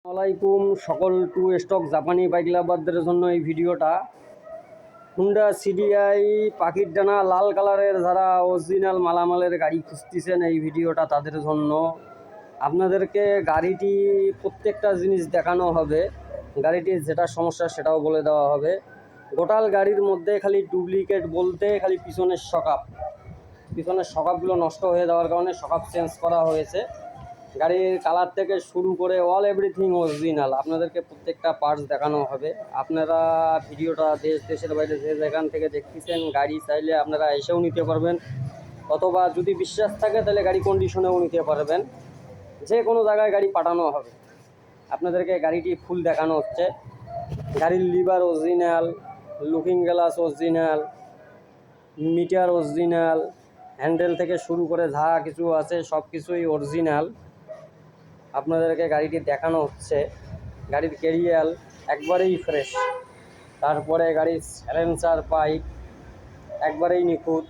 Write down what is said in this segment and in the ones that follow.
আসসালামাইকুম সকল two stock জাপানি বাইক লাভারদের জন্য এই ভিডিওটা। হুন্ডা সিডিআই পাখির ডানা লাল কালারের যারা অরিজিনাল মালামালের গাড়ি খুঁজতেছেন, এই ভিডিওটা তাদের জন্য। আপনাদেরকে গাড়িটি প্রত্যেকটা জিনিস দেখানো হবে, গাড়িটির যেটা সমস্যা সেটাও বলে দেওয়া হবে। গোটাল গাড়ির মধ্যে খালি ডুপ্লিকেট বলতে খালি পিছনের শকআপগুলো নষ্ট হয়ে যাওয়ার কারণে শকআপ চেঞ্জ করা হয়েছে। গাড়ির কালার থেকে শুরু করে অল এভরিথিং অরিজিনাল। আপনাদেরকে প্রত্যেকটা পার্টস দেখানো হবে। আপনারা ভিডিওটা দেশের বাইরে যে যেখান থেকে দেখতেছেন, গাড়ি চাইলে আপনারা এসেও নিতে পারবেন, অথবা যদি বিশ্বাস থাকে তাহলে গাড়ি কন্ডিশনেও নিতে পারবেন। যে কোনো জায়গায় গাড়ি পাঠানো হবে। আপনাদেরকে গাড়িটি ফুল দেখানো হচ্ছে। গাড়ির liver original, looking glass original, metre original, handle থেকে শুরু করে যা কিছু আছে সব কিছুই অরিজিনাল। আপনাদেরকে গাড়িটি দেখানো হচ্ছে। গাড়ির ক্যারিয়াল একবারেই ফ্রেশ, তারপরে গাড়ির সাইলেন্সার পাইপ একবারেই নিখুঁত,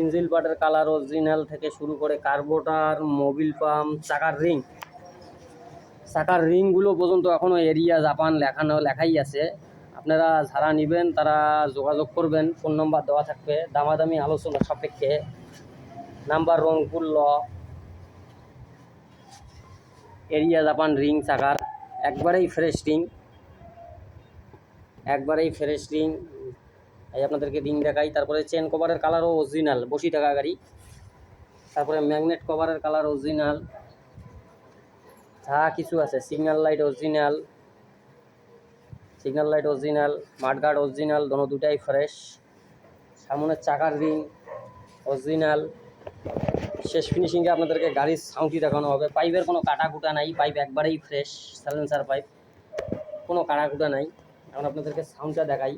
ইঞ্জিন পার্টের কালার অরিজিনাল থেকে শুরু করে কার্বোটার, মোবিল পাম্প, চাকার রিংগুলো পর্যন্ত এখনও এরিয়া জাপান লেখাই আছে। আপনারা যারা নেবেন তারা যোগাযোগ করবেন, ফোন নম্বর দেওয়া থাকবে, দামাদামি আলোচনা সাপেক্ষে। নাম্বার রংপুর ল, এরিয়া জাপান রিং চাকার একবারেই ফ্রেশ রিং। এই আপনাদেরকে রিং দেখাই। তারপরে চেন কভারের কালারও অরিজিনাল, বসি থাকা গাড়ি। তারপরে ম্যাগনেট কভারের কালার অরিজিনাল, যা কিছু আছে। Signal light original, mudguard original, দুটাই ফ্রেশ। সামনের চাকার রিং অরিজিনাল। শেষ ফিনিশিংয়ে আপনাদেরকে গাড়ির সাউন্ডটি দেখানো হবে। পাইপের কোনো কাটাকুটা নাই, পাইপ একবারেই ফ্রেশ, সাইলেন্সার পাইপ, কোনো কাটাকুটা নাই। এখন আপনাদেরকে সাউন্ডটা দেখাই।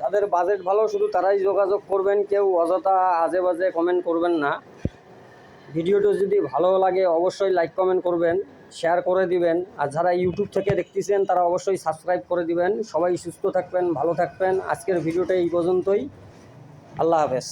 যাদের বাজেট ভালো শুধু তারাই যোগাযোগ করবেন, কেউ অযথা আজে বাজে কমেন্ট করবেন না। ভিডিওটা যদি ভালো লাগে অবশ্যই লাইক কমেন্ট করবেন, শেয়ার করে দিবেন। আর যারা ইউটিউব থেকে দেখতেছেন তারা অবশ্যই সাবস্ক্রাইব করে দিবেন। সবাই সুস্থ থাকবেন, ভালো থাকবেন। আজকের ভিডিওটা এই পর্যন্তই। আল্লাহ হাফেজ।